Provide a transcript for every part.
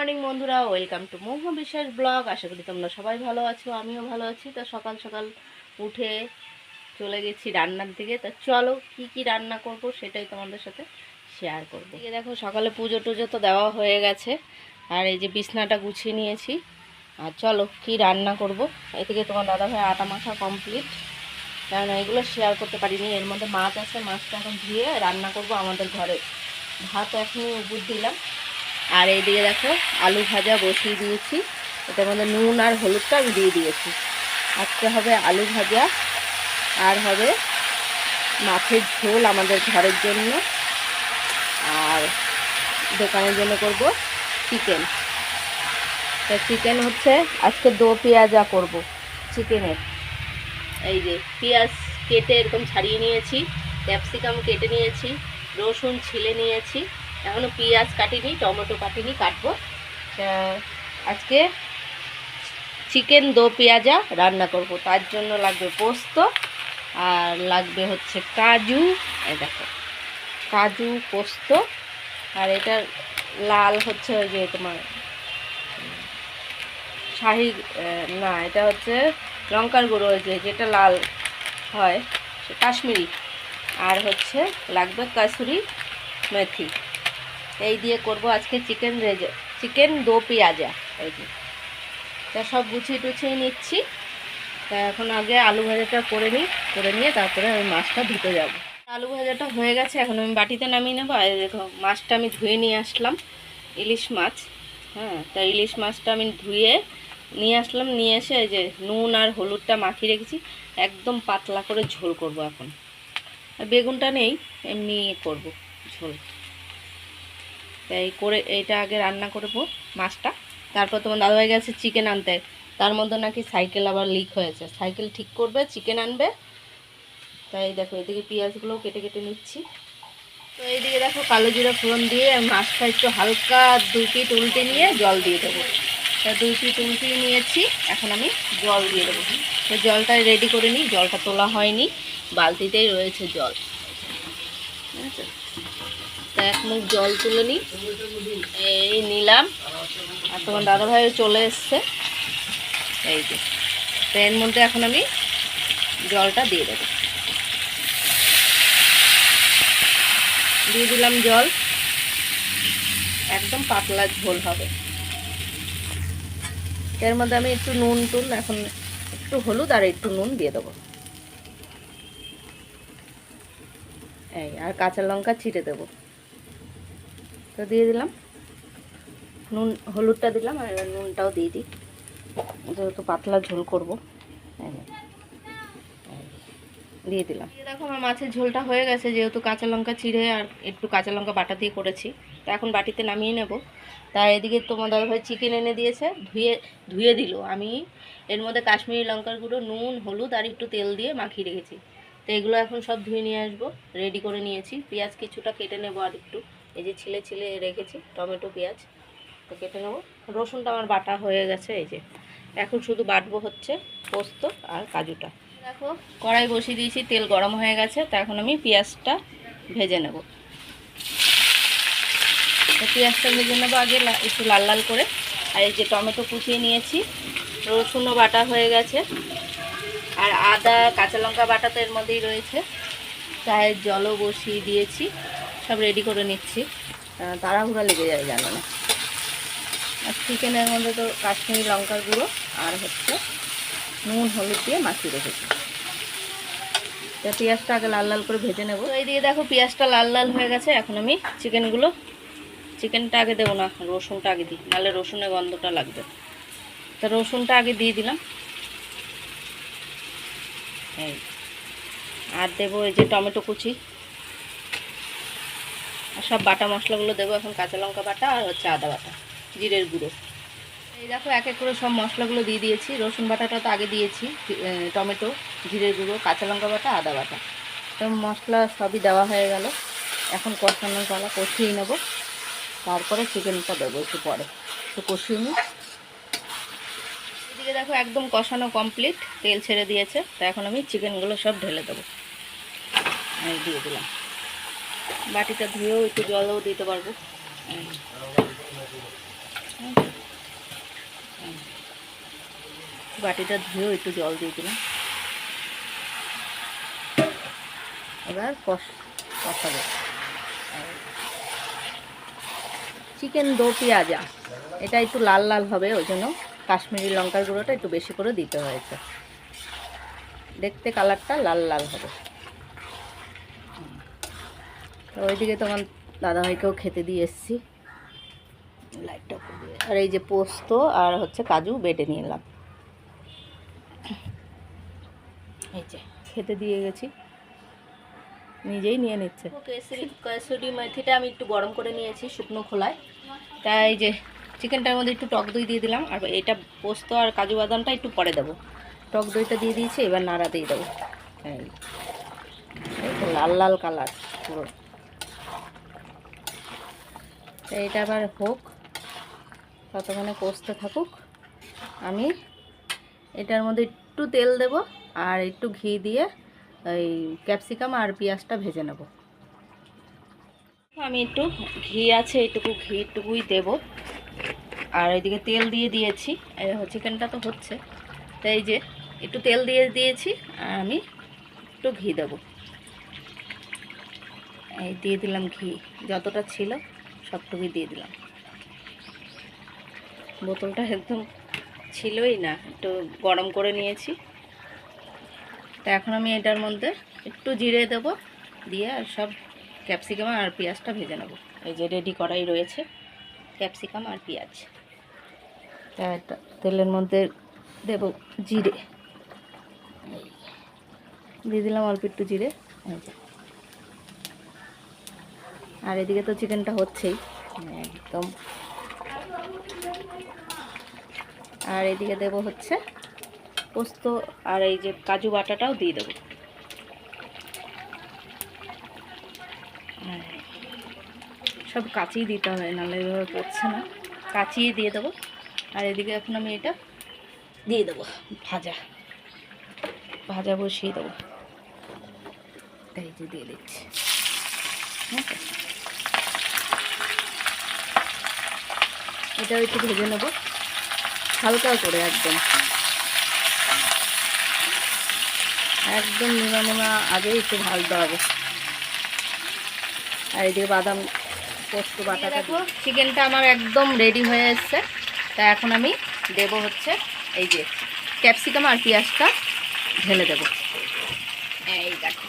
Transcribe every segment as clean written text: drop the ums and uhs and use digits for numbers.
Morning বন্ধুরা, welcome to মৌহ বিশ্বাস blog. আশা করি তোমরা সবাই ভালো আছো, আমিও ভালো আছি। তো সকাল সকাল উঠে চলে গেছি রান্নার দিকে। তো চলো কি কি রান্না করব সেটাই তোমাদের সাথে শেয়ার করবো। এই দেখো সকালে পুজো টুজো তো দেওয়া হয়ে গেছে, আর এই যে বিছনাটা গুছিয়ে নিয়েছি। আর চলো কি রান্না করব। এদিকে তোমার দাদাভাই আটা মাখা কমপ্লিট, কারণ এগুলো শেয়ার করতে পারিনি। এর মধ্যে মাছ আছে, মাছটা এখন ধুয়ে রান্না করব আমাদের ঘরে। ভাত এখনই উপর দিলাম। আর এইদিকে দেখো আলু ভাজা বসিয়ে দিয়েছি, এটার মধ্যে নুন আর হলুদটা আমি দিয়ে দিয়েছি। আজকে হবে আলু ভাজা, আর হবে মাছের ঝোল আমাদের ঘরের জন্য, আর দোকানের জন্য করব চিকেন। তা চিকেন হচ্ছে আজকে দো পেঁয়াজা করব চিকেনের। এই যে পেঁয়াজ কেটে এরকম ছাড়িয়ে নিয়েছি, ক্যাপসিকাম কেটে নিয়েছি, রসুন ছিলে নিয়েছি, এখনও পেঁয়াজ কাটিনি, টমেটো কাটিনি, কাটবো। আজকে চিকেন দো পেঁয়াজা রান্না করব। তার জন্য লাগবে পোস্ত, আর লাগবে হচ্ছে কাজু। এই দেখো কাজু পোস্ত, আর এটা লাল হচ্ছে ওই যে তোমার শাহি, না এটা হচ্ছে লঙ্কার গুঁড়ো, ওই যে যেটা লাল হয় কাশ্মীরি, আর হচ্ছে লাগবে কাসুরি মেথি। এই দিয়ে করব আজকে চিকেন দো পেঁয়াজা। এই যে তা সব গুছিয়ে টুছিয়ে নিচ্ছি। তা এখন আগে আলু ভাজাটা করে নিয়ে তারপরে আমি মাছটা ধুতে যাব। আলু ভাজাটা হয়ে গেছে, এখন আমি বাটিতে নামিয়ে নেবো। আর দেখো মাছটা আমি ধুয়ে নিয়ে আসলাম, ইলিশ মাছ। হ্যাঁ, তা ইলিশ মাছটা আমি ধুয়ে নিয়ে আসলাম, নিয়ে এসে এই যে নুন আর হলুদটা মাখিয়ে রেখেছি। একদম পাতলা করে ঝোল করব এখন। আর বেগুনটা নেই, এমনি করব ঝোল। তাই করে এইটা আগে রান্না করব মাছটা। তারপর তোমার দাদাভাই গেছে চিকেন আনতে, তার মধ্যে নাকি সাইকেল আবার লিক হয়েছে, সাইকেল ঠিক করবে, চিকেন আনবে। তাই দেখো এদিকে পেঁয়াজগুলোও কেটে কেটে নিচ্ছি। তো এইদিকে দেখো কালো জিরা ফোড়ন দিয়ে মাছটা একটু হালকা 2 পিঠ উল্টে নিয়ে জল দিয়ে দেবো। তা 2 পিঠ উল্টিয়ে নিয়েছি, এখন আমি জল দিয়ে দেবো। তো জলটা রেডি করে নিই, জলটা তোলা হয়নি, বালতিতেই রয়েছে জল। ঠিক আছে, তা এক মুখ জল তুলে নিই, এই নিলাম। আর তোমার দাদাভাই চলে এসছে, এই যে। তো এর মধ্যে এখন আমি জলটা দিয়ে দেবো, দিয়ে দিলাম জল। একদম পাতলা ঝোল হবে। এর মধ্যে আমি একটু নুন এখন একটু হলুদ আর একটু নুন দিয়ে দেবো। এই আর কাঁচা লঙ্কা ছিটে দেবো। তো দিয়ে দিলাম নুন, হলুদটা দিলাম, আর এবার নুনটাও দিয়ে দিই, যেহেতু পাতলা ঝোল করবো। দিয়ে দিলাম। দেখো আমার মাছের ঝোলটা হয়ে গেছে, যেহেতু কাঁচা লঙ্কা চিড়ে আর একটু কাঁচা লঙ্কা বাটা দিয়ে করেছি। তো এখন বাটিতে নামিয়ে নেব। তার এদিকে তোমার দাদাভাই চিকেন এনে দিয়েছে, ধুয়ে দিল। আমি এর মধ্যে কাশ্মীরি লঙ্কার গুঁড়ো, নুন, হলুদ আর একটু তেল দিয়ে মাখিয়ে রেখেছি। তো এগুলো এখন সব ধুয়ে নিয়ে আসবো, রেডি করে নিয়েছি। পেঁয়াজ কিছুটা কেটে নেবো আর একটু, এই যে ছিলে রেখেছি টমেটো পেঁয়াজ, তো কেটে নেবো। রসুনটা আমার বাটা হয়ে গেছে, এই যে। এখন শুধু বাটবো হচ্ছে পোস্ত আর কাজুটা। দেখো কড়াই বসিয়ে দিয়েছি, তেল গরম হয়ে গেছে। তা এখন আমি পেঁয়াজটা ভেজে নেব। তো পেঁয়াজটা ভেজে নেবো আগে একটু লাল লাল করে। আর এই যে টমেটো কুচিয়ে নিয়েছি, রসুনও বাটা হয়ে গেছে, আর আদা কাঁচা লঙ্কা বাটা তো এর মধ্যেই রয়েছে। চায়ের জলও বসিয়ে দিয়েছি, সব রেডি করে নিচ্ছি, তাড়াহুড়া লেগে যায় জানো না। আর চিকেনের মধ্যে তো কাশ্মীরি লঙ্কার গুঁড়ো আর হচ্ছে নুন হলুদ দিয়ে মাখিয়ে রেখেছি। তো পেঁয়াজটা আগে লাল লাল করে ভেজে নেব। তো এই দিয়ে দেখো পেঁয়াজটা লাল লাল হয়ে গেছে। এখন আমি চিকেনটা আগে দেবো না, রসুনটা আগে দিই, নাহলে রসুনের গন্ধটা লাগবে। তো রসুনটা আগে দিয়ে দিলাম, এই। আর দেবো এই যে টমেটো কুচি, আর সব বাটা মশলাগুলো দেবো এখন, কাঁচা লঙ্কা বাটা আর হচ্ছে আদা বাটা, জিরের গুঁড়ো। এই দেখো এক এক করে সব মশলাগুলো দিয়ে দিয়েছি। রসুন বাটাটা তো আগে দিয়েছি, টমেটো, জিরের গুঁড়ো, কাঁচা লঙ্কা বাটা, আদা বাটা, তো মশলা সবই দেওয়া হয়ে গেল। এখন কষানোর পালা, কষিয়ে নেব। তারপরে চিকেনটা দেবো একটু পরে, একটু কষিয়ে নিই। এদিকে দেখো একদম কষানো কমপ্লিট, তেল ছেড়ে দিয়েছে। তো এখন আমি চিকেনগুলো সব ঢেলে দেবো। এই দিয়ে দিলাম, বাটিটা ধুয়েও একটু জলও দিতে পারবো। বাটিটা ধুয়েও একটু জল দিয়ে দিলাম। এবার কষাবো। চিকেন দো পেঁয়াজা, এটা একটু লাল লাল হবে, ওই জন্য কাশ্মীরি লঙ্কার গুঁড়োটা একটু বেশি করে দিতে হয়েছে, দেখতে কালারটা লাল লাল হবে। তো ওইদিকে তোমার দাদাভাইকেও খেতে দিয়ে এসেছি। লাইটটা, আর এই যে পোস্ত আর হচ্ছে কাজু বেটে নিয়ে এলাম, এই যে খেতে দিয়ে গেছি, নিজেই নিয়ে নিচ্ছে। কসুরি মেথিটা আমি একটু গরম করে নিয়েছি শুকনো খোলায়, তাই যে চিকেনটার মধ্যে একটু টক দই দিয়ে দিলাম, আর এটা পোস্ত আর কাজু বাদামটা একটু পরে দেবো। টক দইটা দিয়ে দিয়েছি, এবার নাড়া দিয়ে দেবো। এই লাল লাল কালার পুরো। এইটা আবার হোক, ততক্ষণে কষতে থাকুক। আমি এটার মধ্যে একটু তেল দেব আর একটু ঘি দিয়ে এই ক্যাপসিকাম আর পেঁয়াজটা ভেজে নেব। আমি একটু ঘি আছে, ঘিটুকুই দেব। আর এইদিকে তেল দিয়ে দিয়েছি, চিকেনটা তো হচ্ছে, তাই এই যে একটু তেল দিয়ে দিয়েছি, আর আমি একটু ঘি দেব। এই দিয়ে দিলাম ঘি, যতটা ছিল সবটুকুই দিয়ে দিলাম। বোতলটা একদম ছিলই না, একটু গরম করে নিয়েছি। তা এখন আমি এটার মধ্যে একটু জিরে দেব, দিয়ে আর সব ক্যাপসিকাম আর পেঁয়াজটা ভেজে নেব। এই যে রেডি করাই রয়েছে ক্যাপসিকাম আর পেঁয়াজ। তা একটা তেলের মধ্যে দেব জিরে, দিয়ে দিলাম অল্প একটু জিরে। আর এদিকে তো চিকেনটা হচ্ছেই একদম। আর এদিকে দেব হচ্ছে পোস্ত আর এই যে কাজু বাটাটাও দিয়ে দেবো। সব কাঁচিই দিতে হবে, নাহলে এভাবে পড়ছে না, কাঁচিয়ে দিয়ে দেবো। আর এদিকে এখন আমি এটা দিয়ে দেবো ভাজা বসিয়ে দেবো। এই যে দিয়ে দিচ্ছি, এটাও একটু ভেজে নেবো হালকা করে, একদম একদম নিমা আগেই একটু ভাজতে হবে। আর এদিকে বাদাম পোস্ত বাটা দেখো, চিকেনটা আমার একদম রেডি হয়ে এসছে। তা এখন আমি দেব হচ্ছে এই যে ক্যাপসিকাম আর পেঁয়াজটা ঢেলে দেব। এই দেখো,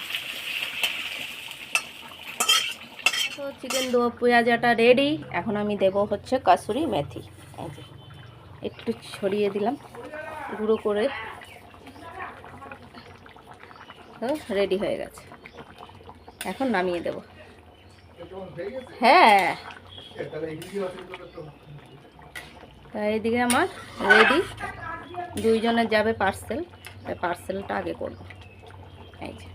তো চিকেন দো পেঁয়াজাটা রেডি। এখন আমি দেব হচ্ছে কাসুরি মেথি, এই যে একটু ছড়িয়ে দিলাম গুঁড়ো করে। তো রেডি হয়ে গেছে, এখন নামিয়ে দেব। হ্যাঁ, তা এইদিকে আমার রেডি, দুইজনের যাবে পার্সেল, তাই পার্সেলটা আগে করব। এই যে